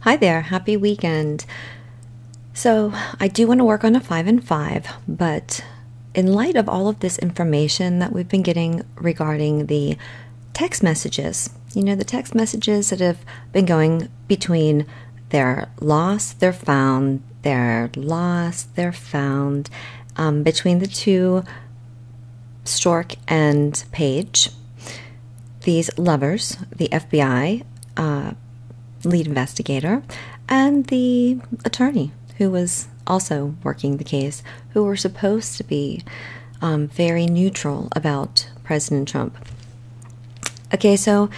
Hi there, happy weekend. So, I do want to work on a 5 and 5, but in light of all of this information that we've been getting regarding the text messages, the text messages that have been going between they're lost, they're found, they're lost, they're found, between the two, Stork and Page, these lovers, the FBI lead investigator, and the attorney who was also working the case, who were supposed to be very neutral about President Trump. Okay, so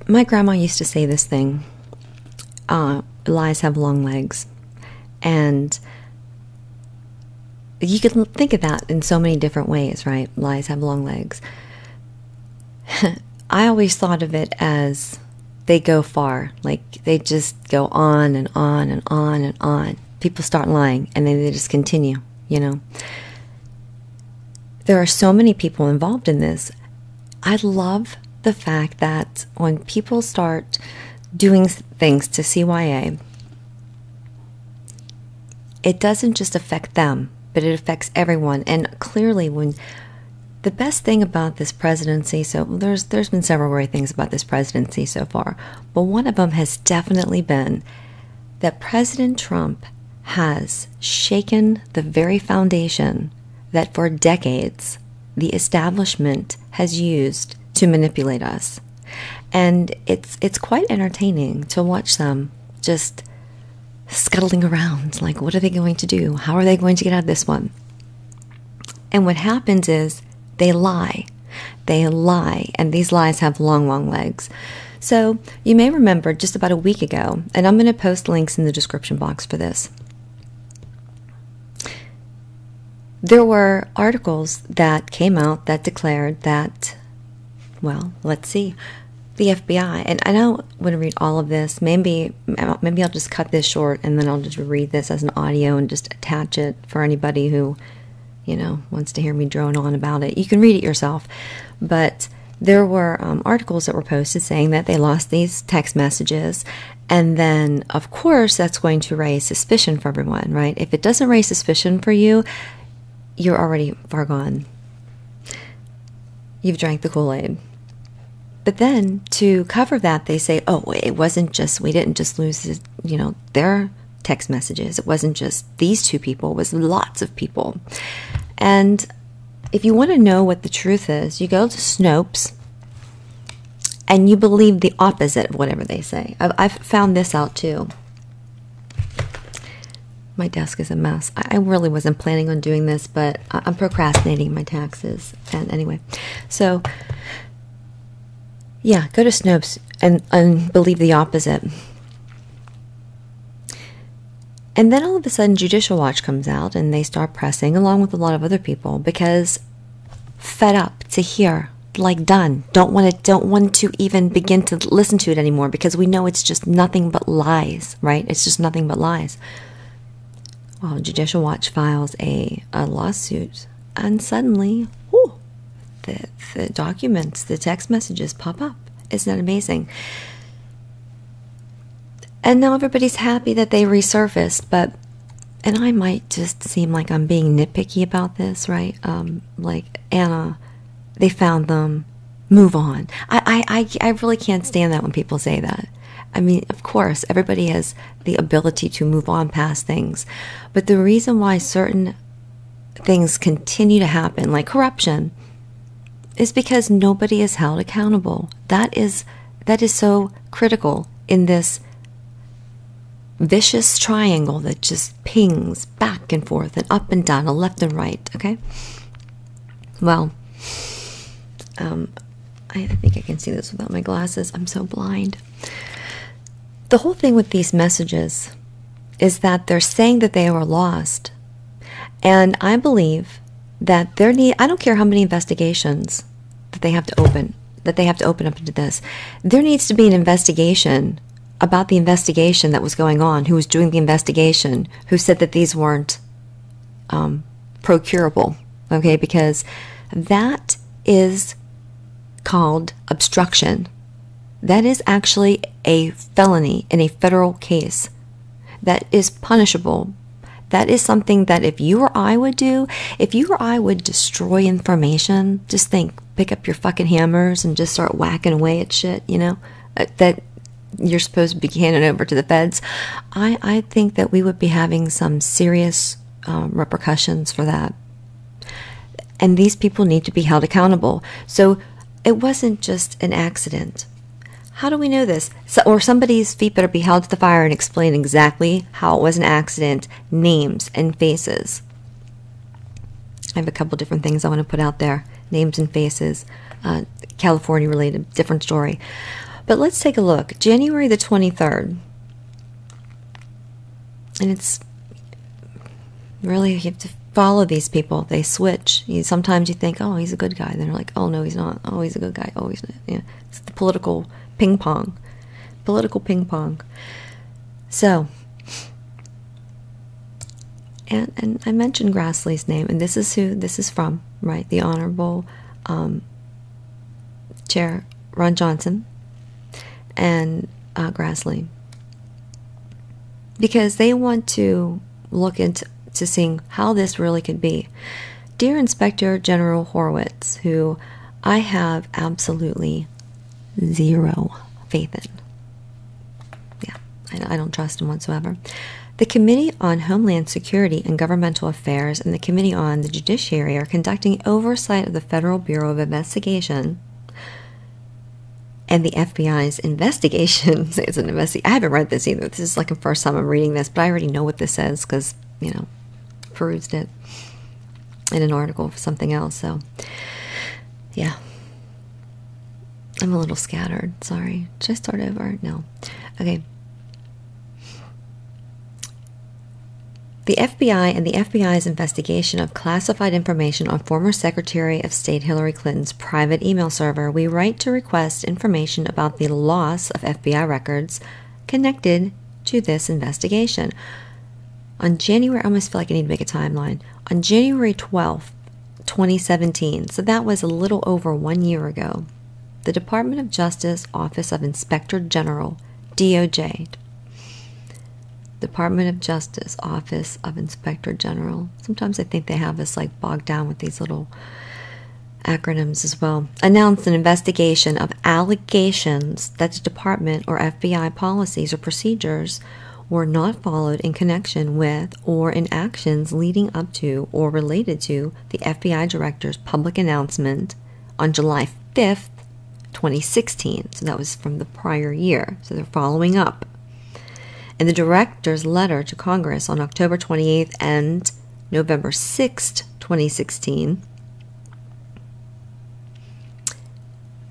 my grandma used to say this thing, lies have long legs, and you can think of that in so many different ways, right? Lies have long legs. I always thought of it as they go far, like they just go on and on and on and on. People start lying and then they just continue, There are so many people involved in this. I love the fact that when people start doing things to CYA, it doesn't just affect them, but it affects everyone. And clearly, the best thing about this presidency, so there's been several great things about this presidency so far, but one of them has definitely been that President Trump has shaken the very foundation that for decades the establishment has used to manipulate us. And it's quite entertaining to watch them just scuttling around, like, what are they going to do? How are they going to get out of this one? And what happens is they lie, and these lies have long, long legs. So you may remember just about a week ago, and I'm going to post links in the description box for this. There were articles that came out that declared that, well, let's see, the FBI, and I don't want to read all of this. Maybe I'll just cut this short, and then I'll just read this as an audio and just attach it for anybody who wants to hear me drone on about it. You can read it yourself. But there were articles that were posted saying that they lost these text messages. And then, of course, that's going to raise suspicion for everyone, right? If it doesn't raise suspicion for you, you're already far gone. You've drank the Kool-Aid. But then, to cover that, they say, oh, we didn't just lose, their text messages. It wasn't just these two people. It was lots of people. And if you want to know what the truth is, you go to Snopes and you believe the opposite of whatever they say. I've found this out too. My desk is a mess. I really wasn't planning on doing this, but I'm procrastinating my taxes. And anyway, so yeah, go to Snopes and believe the opposite. And then all of a sudden Judicial Watch comes out and they start pressing along with a lot of other people because fed up to hear, like, done. Don't want to even begin to listen to it anymore because we know it's just nothing but lies, right? It's just nothing but lies. Well, Judicial Watch files a lawsuit and suddenly, the documents, the text messages pop up. Isn't that amazing? And now everybody's happy that they resurfaced, and I might just seem like I'm being nitpicky about this, right? Like, Anna, they found them, move on. I really can't stand that when people say that. I mean, of course, everybody has the ability to move on past things, but the reason why certain things continue to happen, like corruption, is because nobody is held accountable. That is so critical in this vicious triangle that just pings back and forth and up and down and left and right, okay? Well, I think I can see this without my glasses. I'm so blind. The whole thing with these messages is that they're saying that they were lost. And I believe that I don't care how many investigations that they have to open up into this. There needs to be an investigation about the investigation that was going on, who was doing the investigation, who said that these weren't procurable, okay? Because that is called obstruction. That is actually a felony in a federal case. That is punishable. That is something that if you or I would do, if you or I would destroy information, just think, pick up your fucking hammers and just start whacking away at shit, you know, that you're supposed to be handing over to the feds. I think that we would be having some serious repercussions for that. And these people need to be held accountable. So it wasn't just an accident. How do we know this? Or somebody's feet better be held to the fire and explain exactly how it was an accident, names and faces. I have a couple different things I want to put out there. Names and faces, California related, different story. But let's take a look. January the 23rd. And it's really, you have to follow these people. They switch. Sometimes you think, oh, he's a good guy. Then they're like, oh, no, he's not. Oh, he's a good guy. Oh, he's not. Yeah. It's the political ping pong. Political ping pong. So, and I mentioned Grassley's name, and this is who this is from, right? The Honorable Chair Ron Johnson and Grassley. Because they want to look into seeing how this really could be. Dear Inspector General Horowitz, who I have absolutely zero faith in. Yeah, I don't trust him whatsoever. The Committee on Homeland Security and Governmental Affairs and the Committee on the Judiciary are conducting oversight of the Federal Bureau of Investigation and the FBI's investigation. It's an I haven't read this either. This is like the first time I'm reading this, but I already know what this says because, you know, perused it in an article for something else. So, yeah. I'm a little scattered. Sorry. Should I start over? No. Okay. The FBI and the FBI's investigation of classified information on former Secretary of State Hillary Clinton's private email server. We write to request information about the loss of FBI records connected to this investigation. On January, I almost feel like I need to make a timeline. On January 12th, 2017, so that was a little over 1 year ago, the Department of Justice Office of Inspector General, DOJ, Department of Justice Office of Inspector General. Sometimes I think they have us like bogged down with these little acronyms as well. Announced an investigation of allegations that the department or FBI policies or procedures were not followed in connection with or in actions leading up to or related to the FBI director's public announcement on July 5th, 2016. So that was from the prior year. So they're following up. And the director's letter to Congress on October 28th and November 6th, 2016,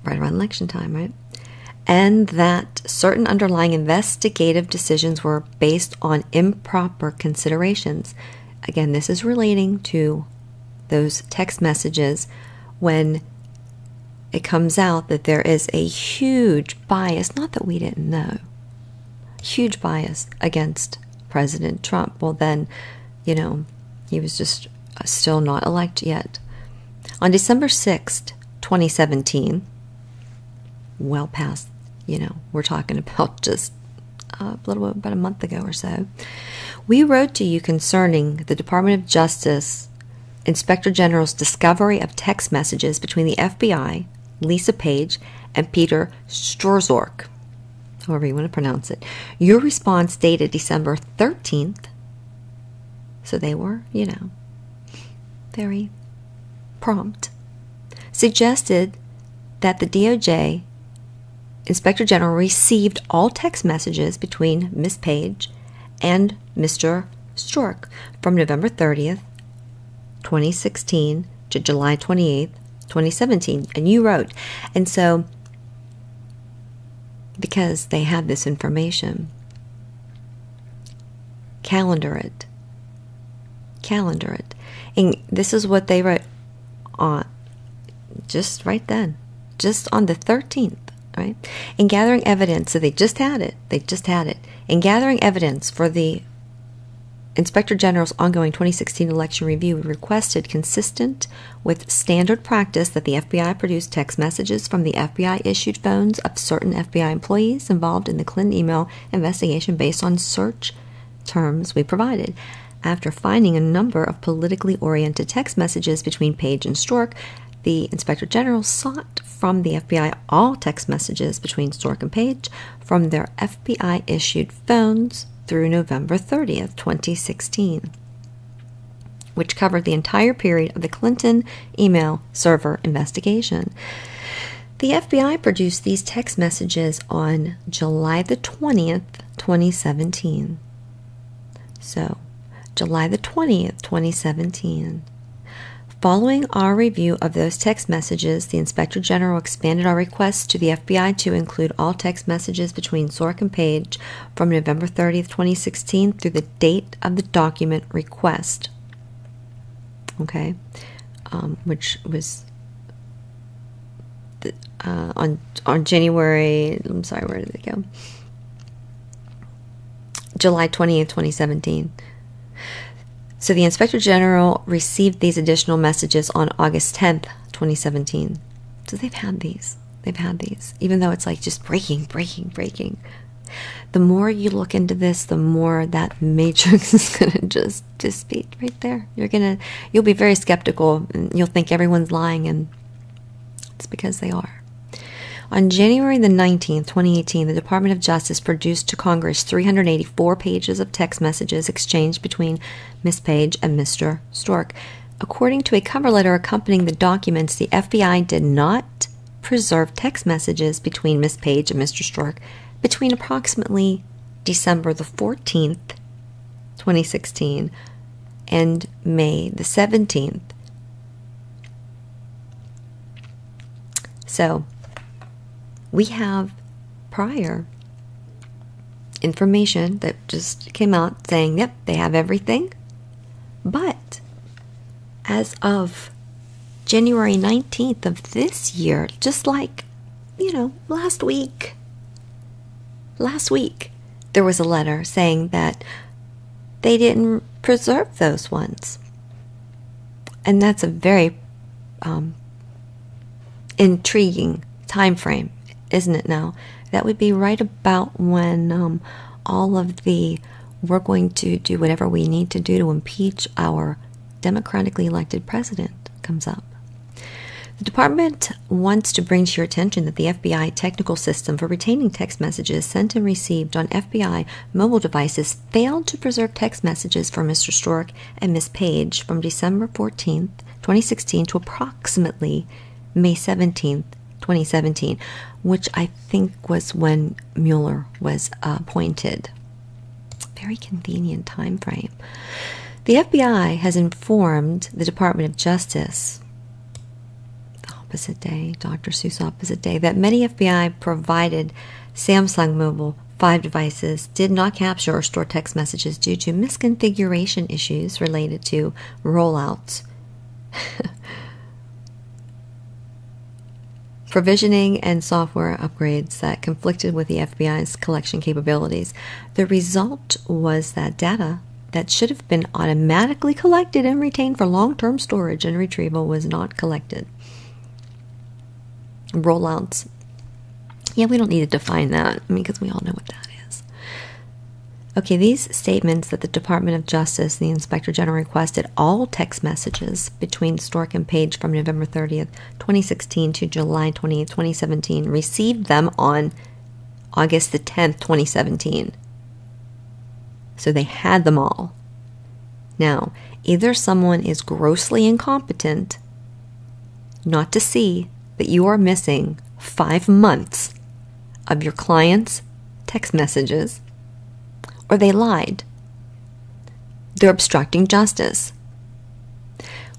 right around election time, right? And that certain underlying investigative decisions were based on improper considerations. Again, this is relating to those text messages when it comes out that there is a huge bias, not that we didn't know, huge bias against President Trump. Well, then, you know, he was just still not elected yet. On December 6th, 2017, well past, you know, we're talking about just a little bit about a month ago or so, we wrote to you concerning the Department of Justice Inspector General's discovery of text messages between the FBI, Lisa Page, and Peter Strzok, however you want to pronounce it. Your response dated December 13th, so they were, you know, very prompt, suggested that the DOJ Inspector General received all text messages between Ms. Page and Mr. Strzok from November 30th, 2016 to July 28th, 2017. And you wrote, and so because they have this information, calendar it. And this is what they wrote on, just right then, just on the 13th, right? In gathering evidence, so they just had it. In gathering evidence for the Inspector General's ongoing 2016 election review requested, consistent with standard practice, that the FBI produce text messages from the FBI-issued phones of certain FBI employees involved in the Clinton email investigation based on search terms we provided. After finding a number of politically oriented text messages between Page and Stork, the Inspector General sought from the FBI all text messages between Stork and Page from their FBI-issued phones through November 30th, 2016, which covered the entire period of the Clinton email server investigation. The FBI produced these text messages on July the 20th, 2017. So, July the 20th, 2017. Following our review of those text messages, the Inspector General expanded our request to the FBI to include all text messages between Stork and Page from November 30th, 2016 through the date of the document request. Okay, which was on January, I'm sorry, where did it go? July 20th, 2017. So the Inspector General received these additional messages on August 10th, 2017. So they've had these. They've had these. Even though it's like just breaking. The more you look into this, the more that matrix is going to just be right there. You'll be very skeptical, and you'll think everyone's lying, and it's because they are. On January the 19th, 2018, the Department of Justice produced to Congress 384 pages of text messages exchanged between Ms. Page and Mr. Stork. According to a cover letter accompanying the documents, the FBI did not preserve text messages between Ms. Page and Mr. Stork between approximately December the 14th, 2016, and May the 17th. So, we have prior information that just came out saying, yep, they have everything. But as of January 19th of this year, just like, last week, there was a letter saying that they didn't preserve those ones. And that's a very intriguing time frame, isn't it now? That would be right about when all of we're going to do whatever we need to do to impeach our democratically elected president comes up. The department wants to bring to your attention that the FBI technical system for retaining text messages sent and received on FBI mobile devices failed to preserve text messages for Mr. Stork and Ms. Page from December 14th, 2016 to approximately May 17th, 2017, which I think was when Mueller was appointed. Very convenient time frame. The FBI has informed the Department of Justice, opposite day, Dr. Seuss opposite day, that many FBI-provided Samsung Mobile 5 devices did not capture or store text messages due to misconfiguration issues related to rollouts, provisioning, and software upgrades that conflicted with the FBI's collection capabilities. The result was that data that should have been automatically collected and retained for long-term storage and retrieval was not collected. Rollouts. Yeah, we don't need to define that, because we all know what that is. Okay, these statements that the Department of Justice, the Inspector General, requested all text messages between Stork and Page from November 30th, 2016 to July 20th, 2017, received them on August the 10th, 2017. So they had them all. Now, either someone is grossly incompetent not to see that you are missing 5 months of your client's text messages, or they lied. They're obstructing justice.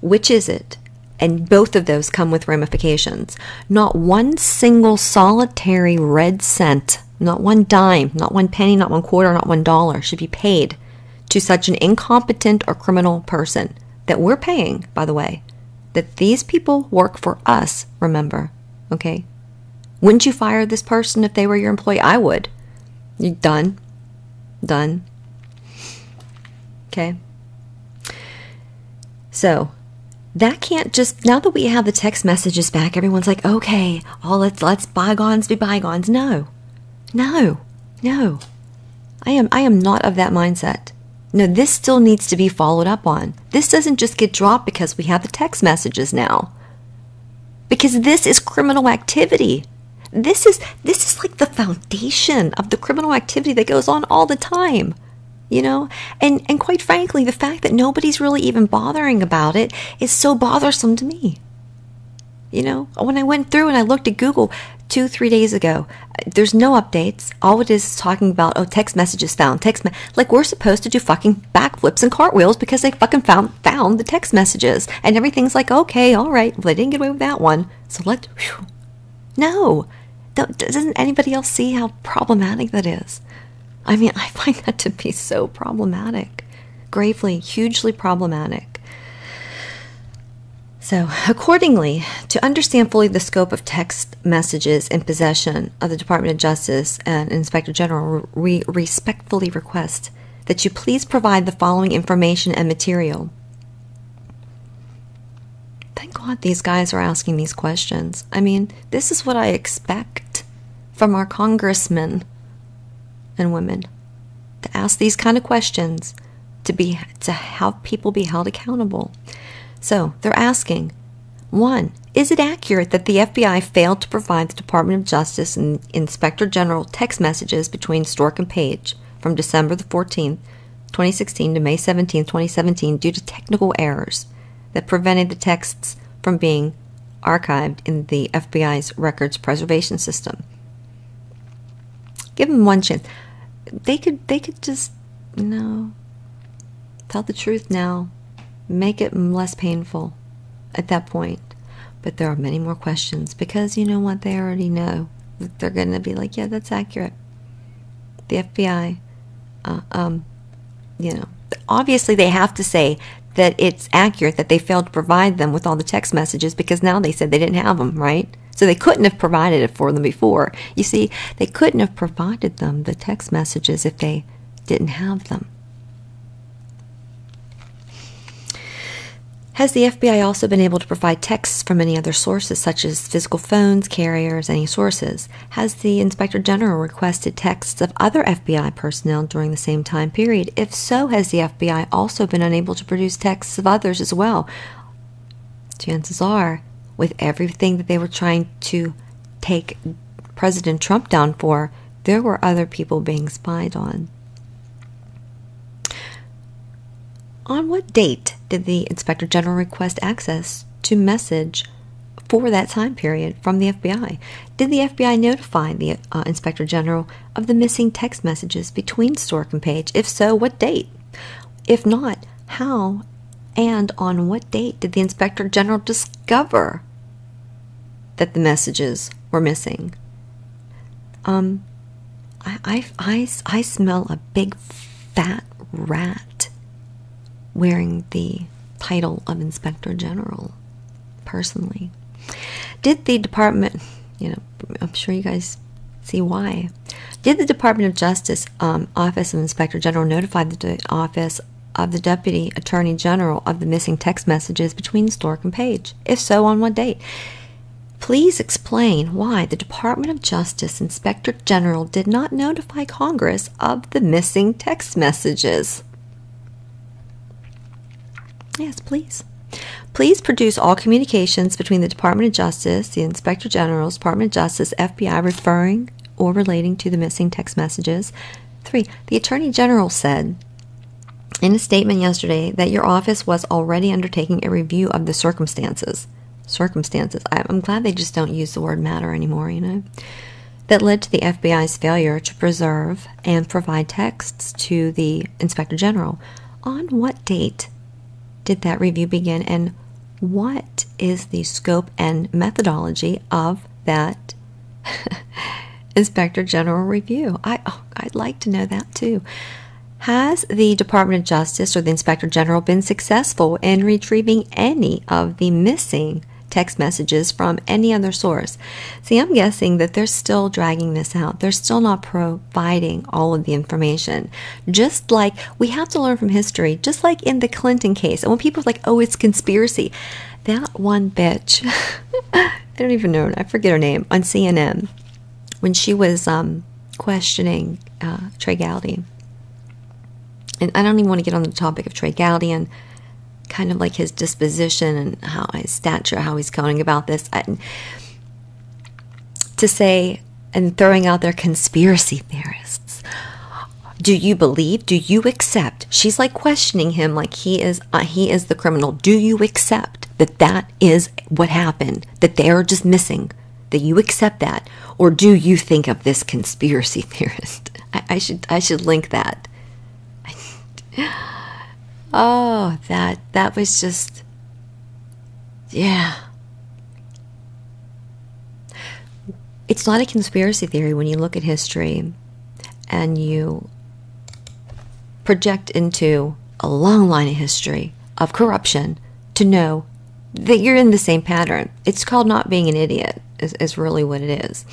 Which is it? And both of those come with ramifications. Not one single solitary red cent, not one dime, not one penny, not one quarter, not $1 should be paid to such an incompetent or criminal person that we're paying, by the way, that these people work for us, remember, okay? Wouldn't you fire this person if they were your employee? I would. You're done. Okay? So that can't just, now that we have the text messages back, everyone's like, okay, let's bygones be bygones. No. I am not of that mindset. No, this still needs to be followed up on. This doesn't just get dropped because we have the text messages now. Because this is criminal activity. This is like the foundation of the criminal activity that goes on all the time. And quite frankly, the fact that nobody's really even bothering about it is so bothersome to me. When I went through and I looked at Google 2-3 days ago, there's no updates. All it is talking about, text messages found. Like we're supposed to do fucking backflips and cartwheels because they fucking found the text messages. And everything's like, okay, all right, well, they didn't get away with that one. So no. Doesn't anybody else see how problematic that is? I mean, I find that to be so problematic. Gravely, hugely problematic. So, accordingly, to understand fully the scope of text messages in possession of the Department of Justice and Inspector General, we respectfully request that you please provide the following information and material. Thank God these guys are asking these questions. I mean, this is what I expect from our congressmen and women, to ask these kind of questions, to have people be held accountable. So they're asking, 1, is it accurate that the FBI failed to provide the Department of Justice and Inspector General text messages between Stork and Page from December the 14th, 2016 to May 17th, 2017 due to technical errors that prevented the texts from being archived in the FBI's records preservation system? Give them one chance. They could just, tell the truth now. Make it less painful at that point. But there are many more questions because you know what? They already know. They're going to be like, yeah, that's accurate. The FBI, obviously they have to say that it's accurate that they failed to provide them with all the text messages because now they said they didn't have them, right? So they couldn't have provided it for them before. You see, they couldn't have provided them the text messages if they didn't have them. Has the FBI also been able to provide texts from any other sources, such as physical phones, carriers, any sources? Has the Inspector General requested texts of other FBI personnel during the same time period? If so, has the FBI also been unable to produce texts of others as well? Chances are, with everything that they were trying to take President Trump down for, there were other people being spied on. On what date did the Inspector General request access to message for that time period from the FBI? Did the FBI notify the Inspector General of the missing text messages between Stork and Page? If so, what date? If not, how and on what date did the Inspector General discover that the messages were missing? I smell a big fat rat wearing the title of Inspector General, personally. Did the department, I'm sure you guys see why. Did the Department of Justice Office of Inspector General notify the Office of the Deputy Attorney General of the missing text messages between Stork and Page? If so, on what date? Please explain why the Department of Justice Inspector General did not notify Congress of the missing text messages. Yes, please. Please produce all communications between the Department of Justice, the Inspector General's Department of Justice, FBI referring or relating to the missing text messages. 3. The Attorney General said in a statement yesterday that your office was already undertaking a review of the circumstances. I'm glad they just don't use the word matter anymore, that led to the FBI's failure to preserve and provide texts to the Inspector General. On what date did that review begin, and what is the scope and methodology of that Inspector General review? I'd like to know that too. Has the Department of Justice or the Inspector General been successful in retrieving any of the missing text messages from any other source. See, I'm guessing that they're still dragging this out. They're still not providing all of the information. Just like we have to learn from history, just like in the Clinton case. And when people are like, oh, it's conspiracy, that one bitch, I don't even know, I forget her name, on CNN, when she was questioning Trey Gowdy. And I don't even want to get on the topic of Trey Gowdy and kind of like his disposition and how his stature, how he's going about this. To say and throwing out their conspiracy theorists. Do you believe? Do you accept? She's like questioning him like he is the criminal. Do you accept that that is what happened? That they are just missing? That you accept that? Or do you think of this conspiracy theorist? I should link that. Oh, that was just, yeah. It's not a conspiracy theory when you look at history and you project into a long line of history of corruption to know that you're in the same pattern. It's called not being an idiot, is really what it is.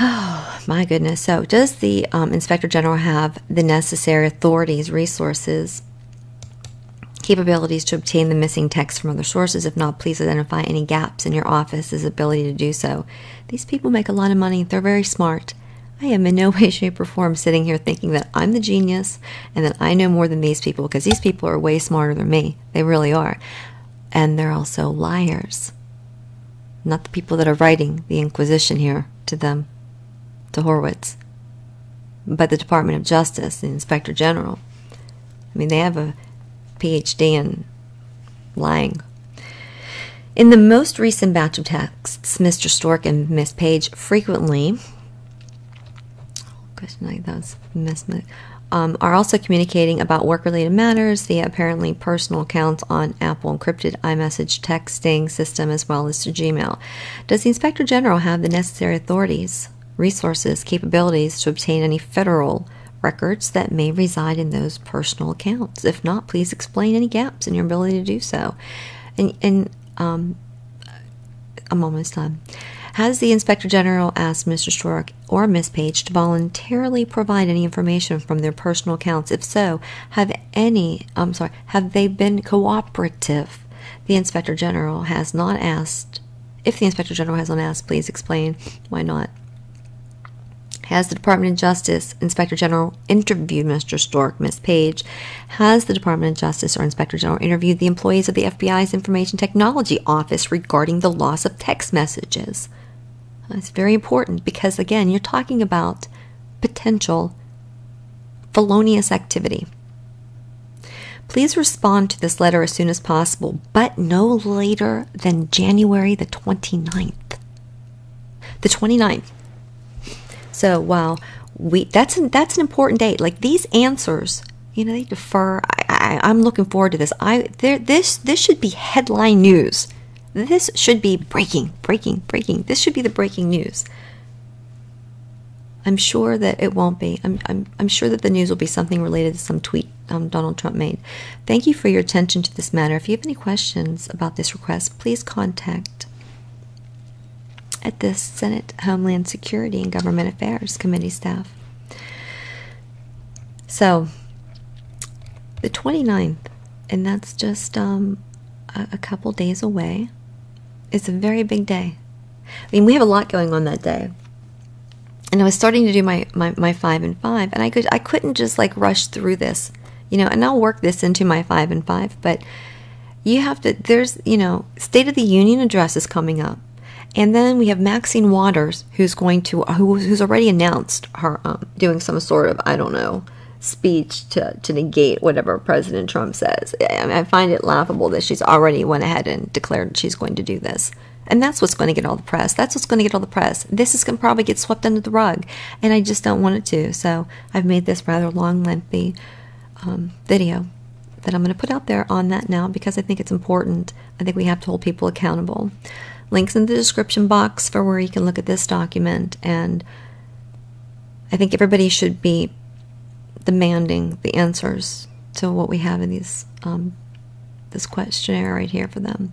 Oh, my goodness. So does the Inspector General have the necessary authorities, resources, capabilities to obtain the missing text from other sources? If not, please identify any gaps in your office's ability to do so. These people make a lot of money. They're very smart. I am in no way, shape, or form sitting here thinking that I'm the genius and that I know more than these people, because these people are way smarter than me. They really are. And they're also liars. Not the people that are writing the Inquisition here to them, to Horowitz, but the Department of Justice, the Inspector General. I mean, they have a PhD in lying. In the most recent batch of texts, Mr. Stork and Miss Page frequently are also communicating about work-related matters via apparently personal accounts on Apple encrypted iMessage texting system as well as to Gmail. Does the Inspector General have the necessary authorities, resources, capabilities to obtain any federal records that may reside in those personal accounts? If not, please explain any gaps in your ability to do so. And I'm almost done. Has the Inspector General asked Mr. Stork or Miss Page to voluntarily provide any information from their personal accounts? If so, have they been cooperative? The Inspector General has not asked. If the Inspector General has not asked, please explain why not. Has the Department of Justice Inspector General interviewed Mr. Stork, Miss Page? Has the Department of Justice or Inspector General interviewed the employees of the FBI's Information Technology Office regarding the loss of text messages? It's very important because, again, you're talking about potential felonious activity. Please respond to this letter as soon as possible, but no later than January the 29th. The 29th. So while that's an important date. Like these answers, they defer. I'm looking forward to this. This should be headline news. This should be breaking. This should be the breaking news. I'm sure that it won't be. I'm sure that the news will be something related to some tweet Donald Trump made. Thank you for your attention to this matter. If you have any questions about this request, please contact at the Senate Homeland Security and Government Affairs Committee staff. So, the 29th, and that's just a couple days away. It's a very big day. I mean, we have a lot going on that day. And I was starting to do my 5 and 5, and I couldn't just like rush through this, and I'll work this into my 5 and 5, but you have to, there's, State of the Union address is coming up. And then we have Maxine Waters, who's already announced her doing some sort of, speech to negate whatever President Trump says. I find it laughable that she's already went ahead and declared she's going to do this. And that's what's going to get all the press. That's what's going to get all the press. This is going to probably get swept under the rug. And I just don't want it to. So I've made this rather long, lengthy video that I'm going to put out there on that now because I think it's important. I think we have to hold people accountable. Links in the description box for where you can look at this document. And I think everybody should be demanding the answers to what we have in these this questionnaire right here for them.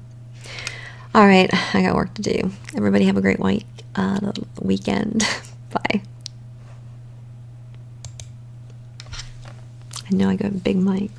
All right, I got work to do. Everybody have a great weekend. Bye. I know I got a big mic.